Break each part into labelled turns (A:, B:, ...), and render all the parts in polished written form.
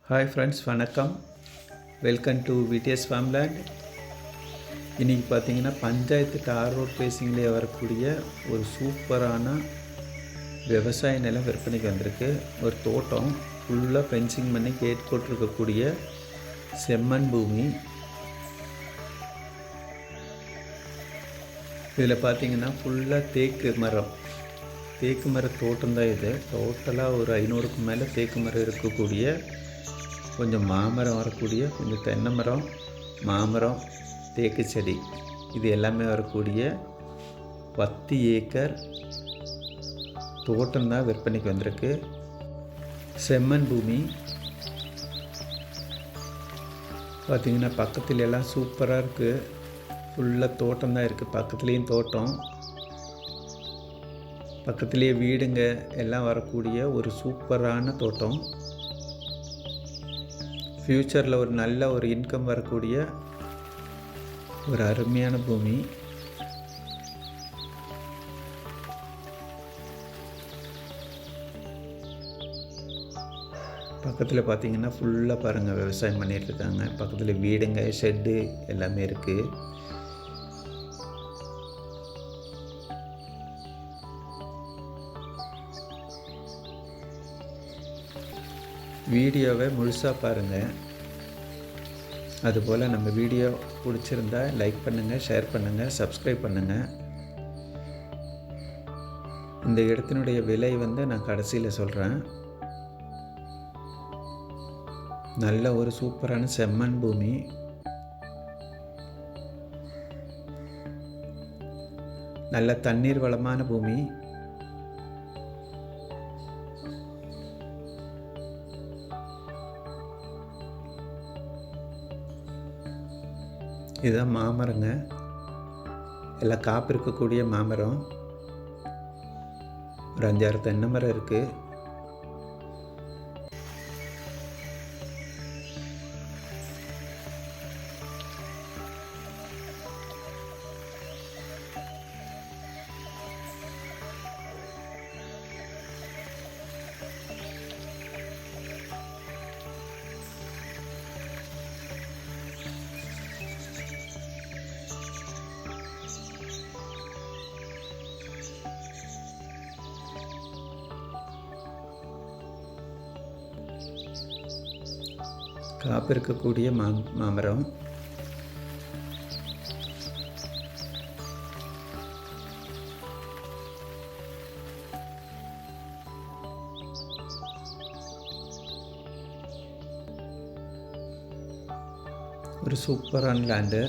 A: Hi friends, வணக்கம். Welcome to VTS farmland. இன்றைக்கி பார்த்தீங்கன்னா பஞ்சாயத்து தார் ரோட் பேசிங்லேயே வரக்கூடிய ஒரு சூப்பரான விவசாய நிலம் விற்பனைக்கு வந்திருக்கு. ஒரு தோட்டம் ஃபுல்லாக ஃபென்சிங் பண்ணி கேட் போட்டிருக்கக்கூடிய செம்மண் பூமி. இதில் பார்த்தீங்கன்னா ஃபுல்லாக தேக்கு மர தோட்டம் தான். இது டோட்டலாக ஒரு 500க்கு மேலே தேக்கு மரம் இருக்கக்கூடிய, கொஞ்சம் மாமரம் வரக்கூடிய, கொஞ்சம் தென்னை மரம், மாமரம், தேக்கு செடி, இது எல்லாமே வரக்கூடிய 10 ஏக்கர் தோட்டம் தான் விற்பனைக்கு வந்திருக்கு. செம்மண் பூமி பார்த்திங்கன்னா பக்கத்துல எல்லாம் சூப்பராக இருக்குது. ஃபுல்லாக தோட்டம் தான் இருக்குது. பக்கத்துலேயும் தோட்டம், பக்கத்துலேயே வீடுங்க எல்லாம் வரக்கூடிய ஒரு சூப்பரான தோட்டம். ஃப்யூச்சரில் ஒரு நல்ல ஒரு இன்கம் வரக்கூடிய ஒரு அருமையான பூமி. பக்கத்தில் பார்த்தீங்கன்னா ஃபுல்லாக பாருங்கள் விவசாயம் பண்ணிகிட்ருக்காங்க. பக்கத்தில் வீடுங்க, ஷெட்டு எல்லாமே இருக்குது. வீடியோவை முழுசாக பாருங்கள். அதுபோல் நம்ம வீடியோ பிடிச்சிருந்தா லைக் பண்ணுங்கள், ஷேர் பண்ணுங்கள், சப்ஸ்கிரைப் பண்ணுங்கள். இந்த இடத்தினுடைய விலை நான் கடைசியில் சொல்கிறேன். நல்ல ஒரு சூப்பரான செம்மண் பூமி. நல்ல தண்ணீர் வளமான பூமி. இதுதான் மாமரங்க. எல்லாம் காப்பு இருக்கக்கூடிய மாமரம். ஒரு 5-6 தென்னை மரம் இருக்குது. காப்பு இருக்கக்கூடிய மாமரம். ஒரு சூப்பரான லேண்டு.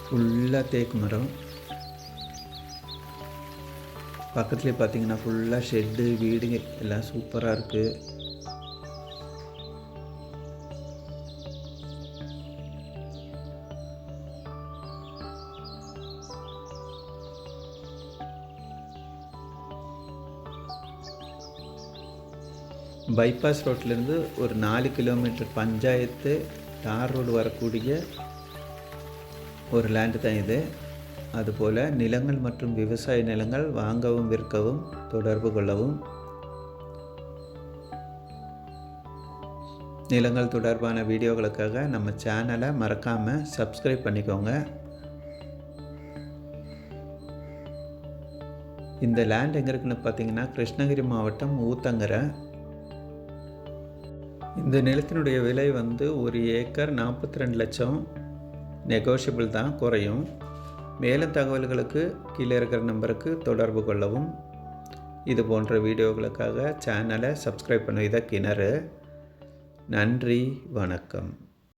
A: ஃபுல்லாக தேக்கு மரம். பக்கத்துலேயே பார்த்தீங்கன்னா ஃபுல்லாக ஷெட்டு, வீடுங்க எல்லாம் சூப்பராக இருக்குது. பைபாஸ் ரோட்லேருந்து ஒரு 4 கிலோமீட்டர் பஞ்சாயத்து தார் ரோடு வரக்கூடிய ஒரு லேண்டு தான் இது. அதுபோல் நிலங்கள் மற்றும் விவசாய நிலங்கள் வாங்கவும் விற்கவும் தொடர்பு கொள்ளவும். நிலங்கள் தொடர்பான வீடியோக்களுக்காக நம்ம சேனலை மறக்காமல் சப்ஸ்கிரைப் பண்ணிக்கோங்க. இந்த லேண்ட் எங்கே இருக்குன்னு பார்த்தீங்கன்னா கிருஷ்ணகிரி மாவட்டம் ஊத்தங்கரை. இந்த நிலத்தினுடைய விலை ஒரு ஏக்கர் 42 லட்சம். நெகோஷியபிள் தான், குறையும். மேலும் தகவல்களுக்கு கீழே இருக்கிற நம்பருக்கு தொடர்பு கொள்ளவும். இது போன்ற வீடியோக்களுக்காக சேனலை சப்ஸ்கிரைப் பண்ணுவதை கிணறு. நன்றி, வணக்கம்.